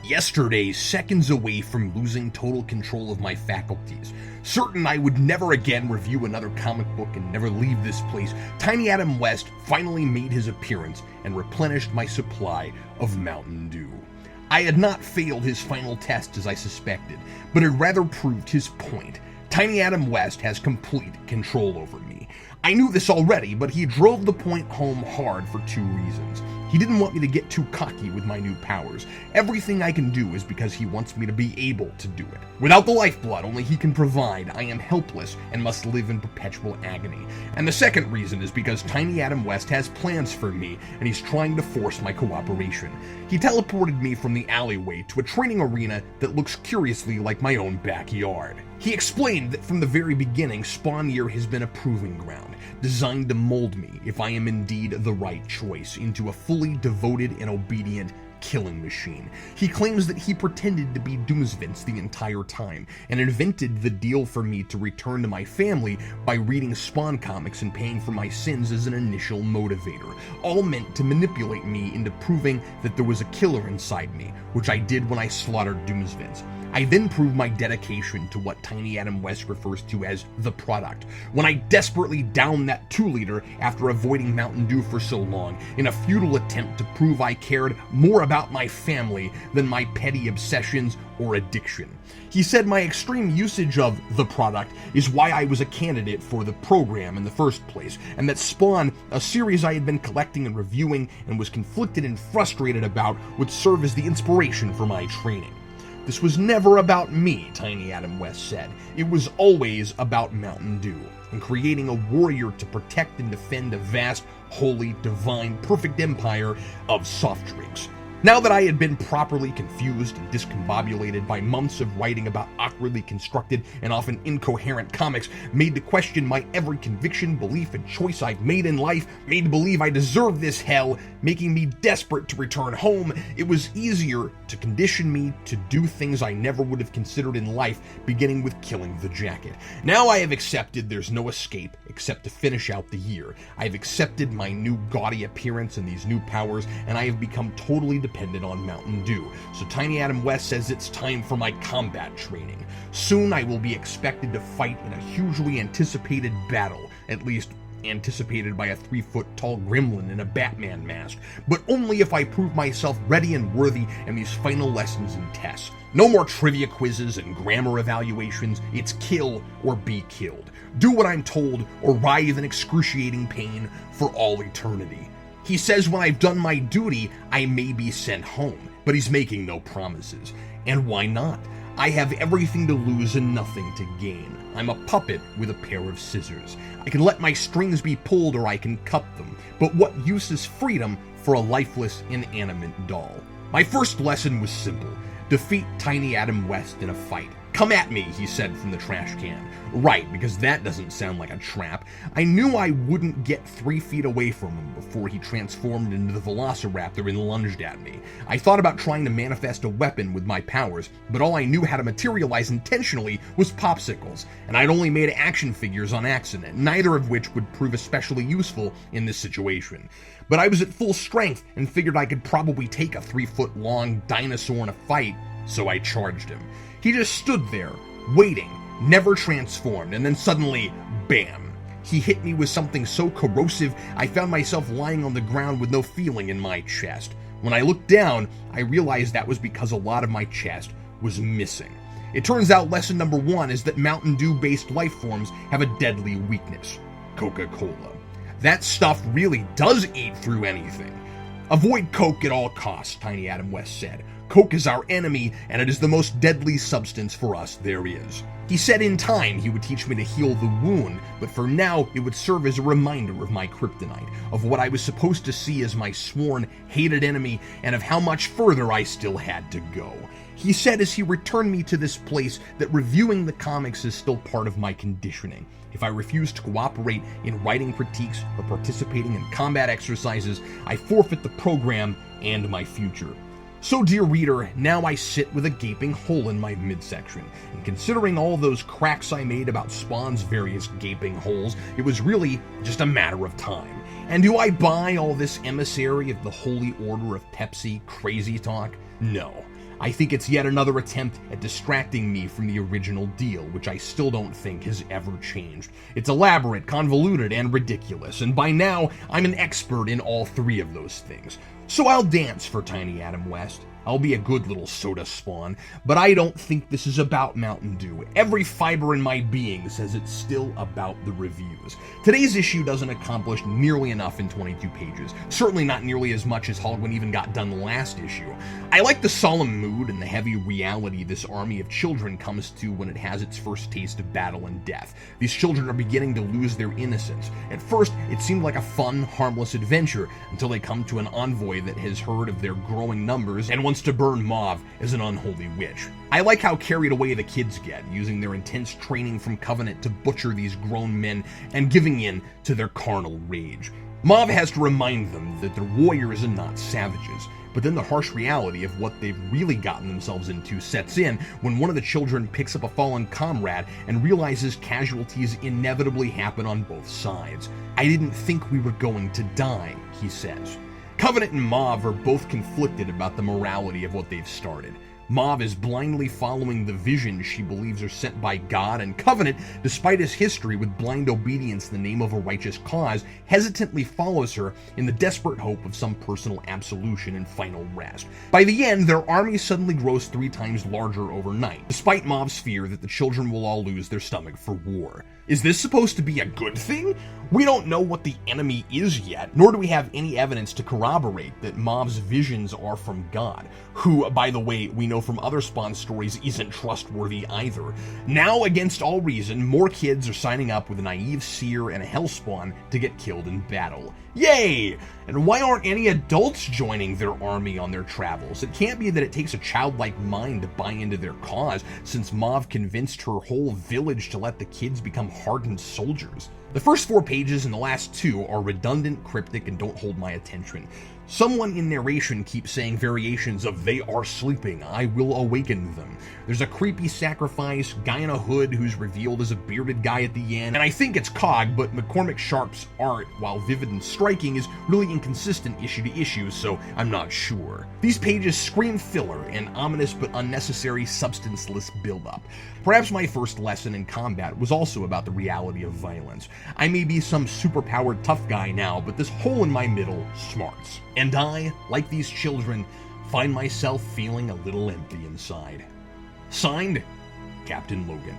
Yesterday, seconds away from losing total control of my faculties, certain I would never again review another comic book and never leave this place, Tiny Adam West finally made his appearance and replenished my supply of Mountain Dew. I had not failed his final test as I suspected, but had rather proved his point. Tiny Adam West has complete control over me. I knew this already, but he drove the point home hard for two reasons. He didn't want me to get too cocky with my new powers. Everything I can do is because he wants me to be able to do it. Without the lifeblood only he can provide, I am helpless and must live in perpetual agony. And the second reason is because Tiny Adam West has plans for me, and he's trying to force my cooperation. He teleported me from the alleyway to a training arena that looks curiously like my own backyard. He explained that from the very beginning, Spawn Year has been a proving ground, designed to mold me, if I am indeed the right choice, into a fully devoted and obedient killing machine. He claims that he pretended to be Doomsvince the entire time, and invented the deal for me to return to my family by reading Spawn comics and paying for my sins as an initial motivator, all meant to manipulate me into proving that there was a killer inside me, which I did when I slaughtered Doomsvince. I then proved my dedication to what Tiny Adam West refers to as the product, when I desperately downed that 2-liter after avoiding Mountain Dew for so long, in a futile attempt to prove I cared more about my family than my petty obsessions or addiction. He said my extreme usage of the product is why I was a candidate for the program in the first place, and that Spawn, a series I had been collecting and reviewing and was conflicted and frustrated about, would serve as the inspiration for my training. This was never about me, Tiny Adam West said. It was always about Mountain Dew, and creating a warrior to protect and defend a vast, holy, divine, perfect empire of soft drinks. Now that I had been properly confused and discombobulated by months of writing about awkwardly constructed and often incoherent comics, made to question my every conviction, belief, and choice I've made in life, made to believe I deserved this hell, making me desperate to return home, it was easier to condition me to do things I never would have considered in life, beginning with killing the jacket. Now I have accepted there's no escape except to finish out the year. I have accepted my new gaudy appearance and these new powers, and I have become totally dependent on Mountain Dew. So Tiny Adam West says it's time for my combat training. Soon I will be expected to fight in a hugely anticipated battle, at least anticipated by a 3-foot-tall gremlin in a Batman mask, but only if I prove myself ready and worthy in these final lessons and tests. No more trivia quizzes and grammar evaluations. It's kill or be killed. Do what I'm told or writhe in excruciating pain for all eternity. He says when I've done my duty, I may be sent home, but he's making no promises. And why not? I have everything to lose and nothing to gain. I'm a puppet with a pair of scissors. I can let my strings be pulled or I can cut them, but what use is freedom for a lifeless, inanimate doll? My first lesson was simple. Defeat Tiny Adam West in a fight. Come at me, he said from the trash can. Right, because that doesn't sound like a trap. I knew I wouldn't get 3 feet away from him before he transformed into the Velociraptor and lunged at me. I thought about trying to manifest a weapon with my powers, but all I knew how to materialize intentionally was popsicles, and I'd only made action figures on accident, neither of which would prove especially useful in this situation. But I was at full strength and figured I could probably take a 3-foot-long dinosaur in a fight, so I charged him. He just stood there, waiting, never transformed, and then suddenly, bam! He hit me with something so corrosive, I found myself lying on the ground with no feeling in my chest. When I looked down, I realized that was because a lot of my chest was missing. It turns out lesson number 1 is that Mountain Dew-based life forms have a deadly weakness: Coca-Cola. That stuff really does eat through anything. Avoid Coke at all costs, Tiny Adam West said. Coke is our enemy, and it is the most deadly substance for us there is. He said in time he would teach me to heal the wound, but for now it would serve as a reminder of my kryptonite, of what I was supposed to see as my sworn, hated enemy, and of how much further I still had to go. He said as he returned me to this place that reviewing the comics is still part of my conditioning. If I refuse to cooperate in writing critiques or participating in combat exercises, I forfeit the program and my future. So, dear reader, now I sit with a gaping hole in my midsection, and considering all those cracks I made about Spawn's various gaping holes, it was really just a matter of time. And do I buy all this emissary of the Holy Order of Pepsi crazy talk? No. I think it's yet another attempt at distracting me from the original deal, which I still don't think has ever changed. It's elaborate, convoluted, and ridiculous, and by now, I'm an expert in all three of those things. So I'll dance for Tiny Adam West. I'll be a good little soda Spawn, but I don't think this is about Mountain Dew. Every fiber in my being says it's still about the reviews. Today's issue doesn't accomplish nearly enough in 22 pages, certainly not nearly as much as Hogwen even got done last issue. I like the solemn mood and the heavy reality this army of children comes to when it has its first taste of battle and death. These children are beginning to lose their innocence. At first, it seemed like a fun, harmless adventure, until they come to an envoy that has heard of their growing numbers and wants to burn Mauve as an unholy witch. I like how carried away the kids get, using their intense training from Covenant to butcher these grown men and giving in to their carnal rage. Mauve has to remind them that they're warriors and not savages, but then the harsh reality of what they've really gotten themselves into sets in when one of the children picks up a fallen comrade and realizes casualties inevitably happen on both sides. "I didn't think we were going to die," he says. Covenant and Mauve are both conflicted about the morality of what they've started. Mauve is blindly following the visions she believes are sent by God, and Covenant, despite his history with blind obedience in the name of a righteous cause, hesitantly follows her in the desperate hope of some personal absolution and final rest. By the end, their army suddenly grows 3 times larger overnight, despite Mauve's fear that the children will all lose their stomach for war. Is this supposed to be a good thing? We don't know what the enemy is yet, nor do we have any evidence to corroborate that Mauve's visions are from God, who, by the way, we know from other Spawn stories isn't trustworthy either. Now, against all reason, more kids are signing up with a naive seer and a hellspawn to get killed in battle. Yay! And why aren't any adults joining their army on their travels? It can't be that it takes a childlike mind to buy into their cause, since Mauve convinced her whole village to let the kids become hardened soldiers. The first 4 pages and the last 2 are redundant, cryptic, and don't hold my attention. Someone in narration keeps saying variations of "they are sleeping, I will awaken them." There's a creepy sacrifice, guy in a hood who's revealed as a bearded guy at the end, and I think it's Cog, but McCormick Sharp's art, while vivid and striking, is really inconsistent issue to issue, so I'm not sure. These pages scream filler and ominous but unnecessary substanceless build-up. Perhaps my first lesson in combat was also about the reality of violence. I may be some superpowered tough guy now, but this hole in my middle smarts. And I, like these children, find myself feeling a little empty inside. Signed, Captain Logan.